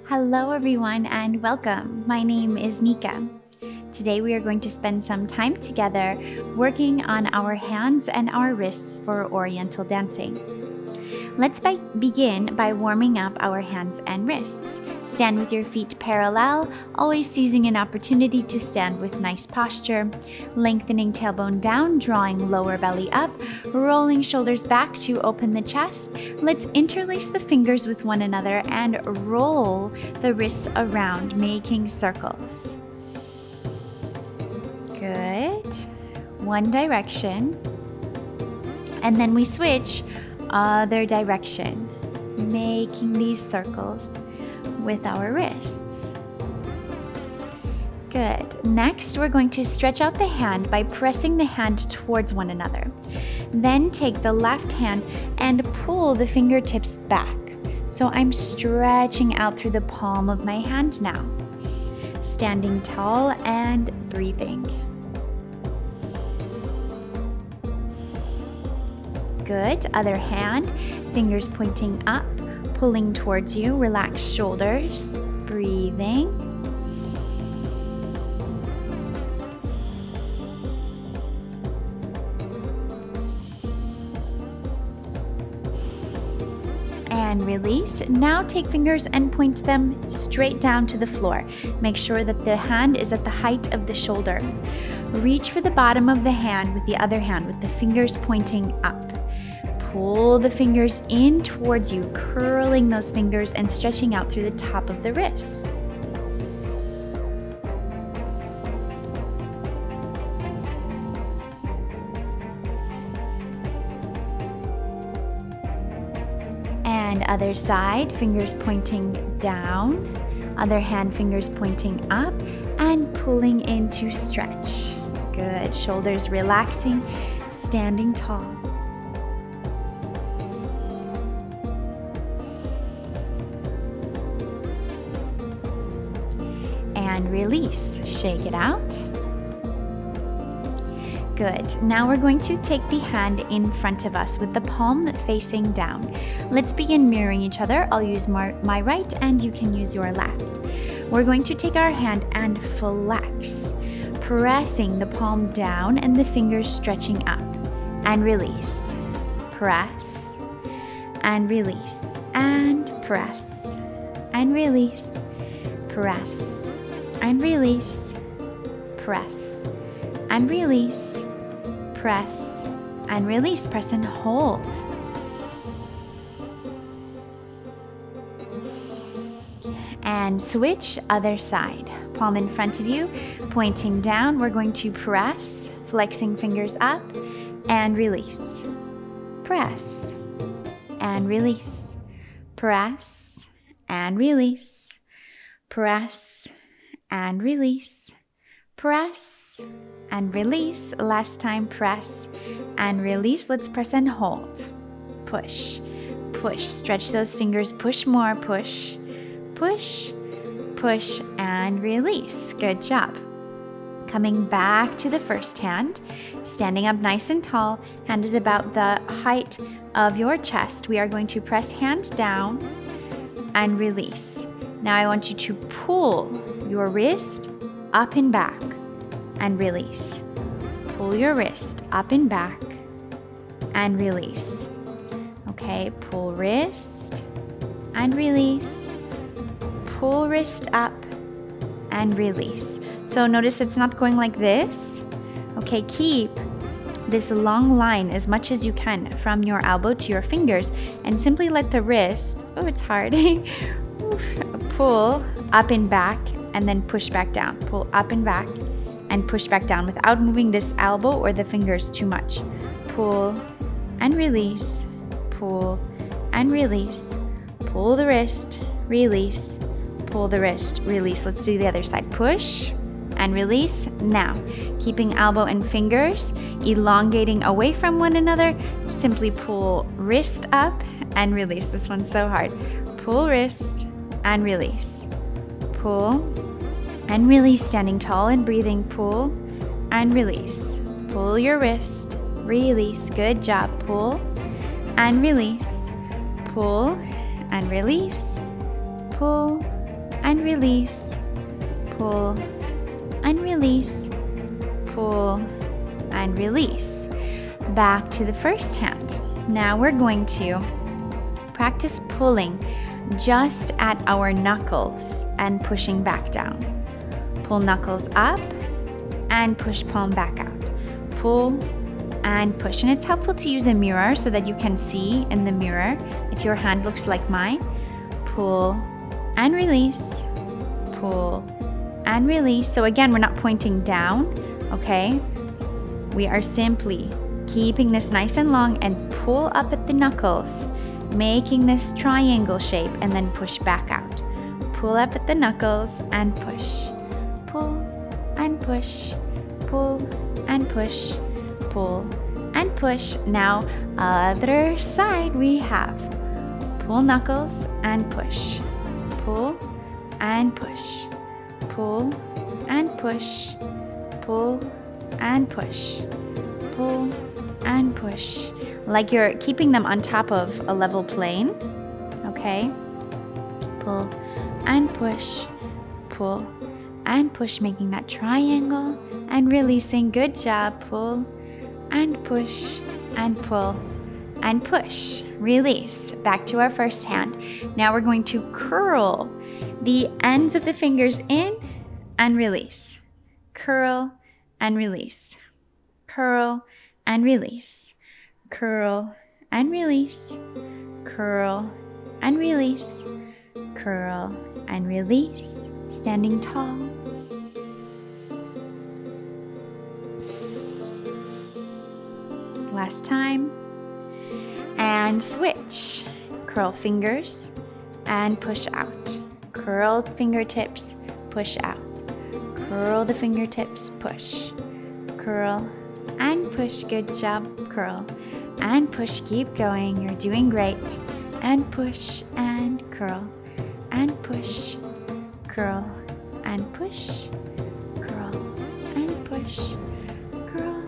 Hello everyone and welcome. My name is Nikka. Today we are going to spend some time together working on our hands and our wrists for Oriental dancing. Let's begin by warming up our hands and wrists. Stand with your feet parallel, always seizing an opportunity to stand with nice posture, lengthening tailbone down, drawing lower belly up, rolling shoulders back to open the chest. Let's interlace the fingers with one another and roll the wrists around, making circles. Good. One direction. And then we switch other direction, making these circles with our wrists. Good. Next, we're going to stretch out the hand by pressing the hand towards one another. Then take the left hand and pull the fingertips back. So I'm stretching out through the palm of my hand now. Standing tall and breathing. Good. Other hand, fingers pointing up, pulling towards you. Relax shoulders, breathing. And release. Now take fingers and point them straight down to the floor. Make sure that the hand is at the height of the shoulder. Reach for the bottom of the hand with the other hand with the fingers pointing up. Pull the fingers in towards you, curling those fingers and stretching out through the top of the wrist. And other side, fingers pointing down, other hand fingers pointing up and pulling in to stretch. Good, shoulders relaxing, standing tall. And release, shake it out. Good. Now we're going to take the hand in front of us with the palm facing down. Let's begin mirroring each other. I'll use my right and you can use your left. We're going to take our hand and flex, pressing the palm down and the fingers stretching up. And release. Press. And release. And press. And release. Press. And release, press, and release, press, and release, press and hold. And switch other side. Palm in front of you, pointing down. We're going to press, flexing fingers up, and release. Press, and release, press, and release, press, and release, press, and release. Last time, press and release. Let's press and hold. Push, push, stretch those fingers, push more, push, push, push, and release. Good job. Coming back to the first hand, standing up nice and tall, hand is about the height of your chest. We are going to press hand down and release. Now I want you to pull your wrist up and back and release. Pull your wrist up and back and release. Okay, pull wrist and release. Pull wrist up and release. So notice it's not going like this. Okay, keep this long line as much as you can from your elbow to your fingers and simply let the wrist, oh, it's hard, pull up and back and then push back down. Pull up and back and push back down without moving this elbow or the fingers too much. Pull and release, pull and release. Pull the wrist, release, pull the wrist, release. Let's do the other side. Push and release. Now, keeping elbow and fingers elongating away from one another, simply pull wrist up and release. This one's so hard. Pull wrist and release. Pull and release, standing tall and breathing. Pull and release. Pull your wrist, release. Good job. Pull and release. Pull and release. Pull and release, pull and release, pull and release. Back to the first hand. Now we're going to practice pulling just at our knuckles and pushing back down. Pull knuckles up and push palm back out. Pull and push. And it's helpful to use a mirror so that you can see in the mirror if your hand looks like mine. Pull and release, pull and release. So again, we're not pointing down, okay? We are simply keeping this nice and long and pull up at the knuckles, making this triangle shape, and then push back out. Pull up at the knuckles and push. Pull and push, pull and push, pull and push. Now, other side we have pull knuckles and push. Pull and push. Pull and push. Pull and push. Pull and push. Like you're keeping them on top of a level plane. Okay? Pull and push. Pull and push, making that triangle and releasing. Good job. Pull and push and pull and push. Release. Back to our first hand. Now we're going to curl the ends of the fingers in and release. Curl and release. Curl and release. Curl and release. Curl and release. Curl and release. Standing tall. Last time. And switch. Curl fingers and push out. Curl fingertips, push out. Curl the fingertips, push. Curl and push. Good job. Curl and push. Keep going. You're doing great. And push and curl and push. Curl and push. Curl and push. Curl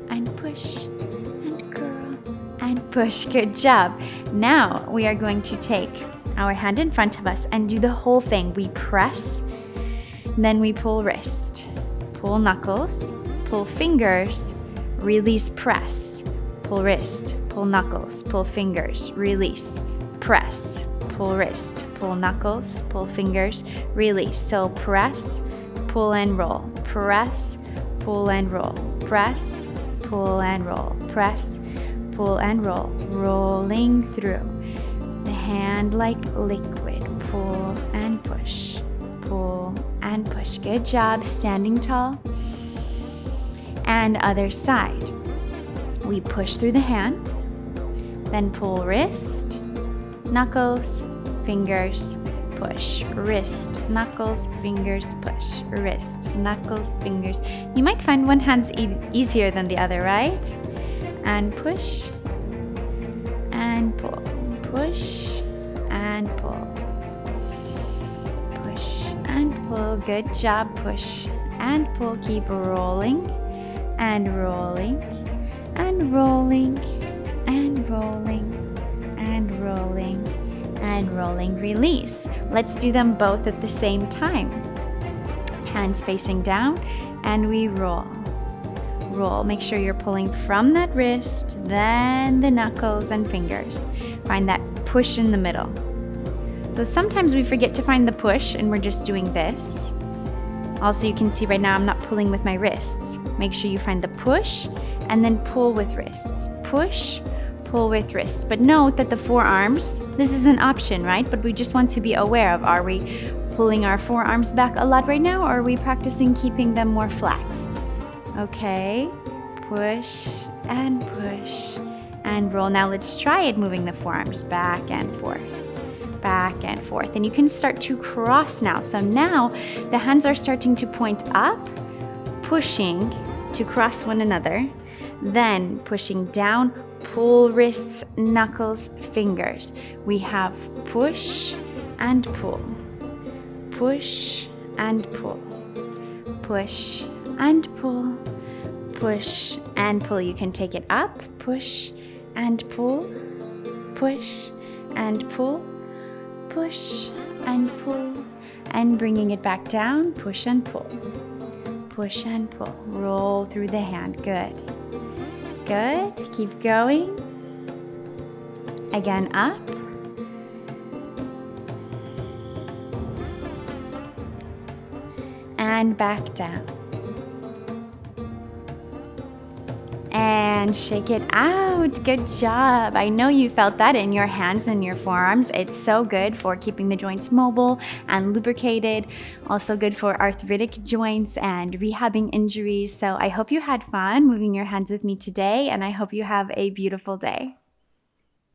and push. And curl and push. Good job. Now we are going to take our hand in front of us and do the whole thing. We press, then we pull wrist, pull knuckles, pull fingers, release, press, pull wrist, pull knuckles, pull fingers, release, press, pull wrist, pull knuckles, pull fingers, release. So press, pull and roll, press, pull and roll, press, pull and roll, press, pull and roll, rolling through. The hand like liquid, pull and push, pull and push. Good job. Standing tall. And other side. We push through the hand, then pull wrist, knuckles, fingers, push, wrist, knuckles, fingers, push, wrist, knuckles, fingers. You might find one hand's easier than the other, right? And push and pull. Push and pull. Push and pull. Good job. Push and pull. Keep rolling and rolling and rolling and rolling and rolling and rolling. Release. Let's do them both at the same time. Hands facing down and we roll. Roll. Make sure you're pulling from that wrist, then the knuckles and fingers. Find that push in the middle. So sometimes we forget to find the push and we're just doing this. Also, you can see right now I'm not pulling with my wrists. Make sure you find the push and then pull with wrists. Push, pull with wrists. But note that the forearms, this is an option, right? But we just want to be aware of, are we pulling our forearms back a lot right now, or are we practicing keeping them more flat? Okay, push and roll. Now let's try it, moving the forearms back and forth, back and forth. And you can start to cross now. So now the hands are starting to point up, pushing to cross one another, then pushing down, pull wrists, knuckles, fingers. We have push and pull, push and pull, push and pull, push and pull. You can take it up, push and pull, push and pull, push and pull, And bringing it back down, push and pull. Push and pull. Roll through the hand. Good. Good. Keep going. Again, up. And back down. And shake it out. Good job. I know you felt that in your hands and your forearms. It's so good for keeping the joints mobile and lubricated. Also good for arthritic joints and rehabbing injuries. So I hope you had fun moving your hands with me today, and I hope you have a beautiful day.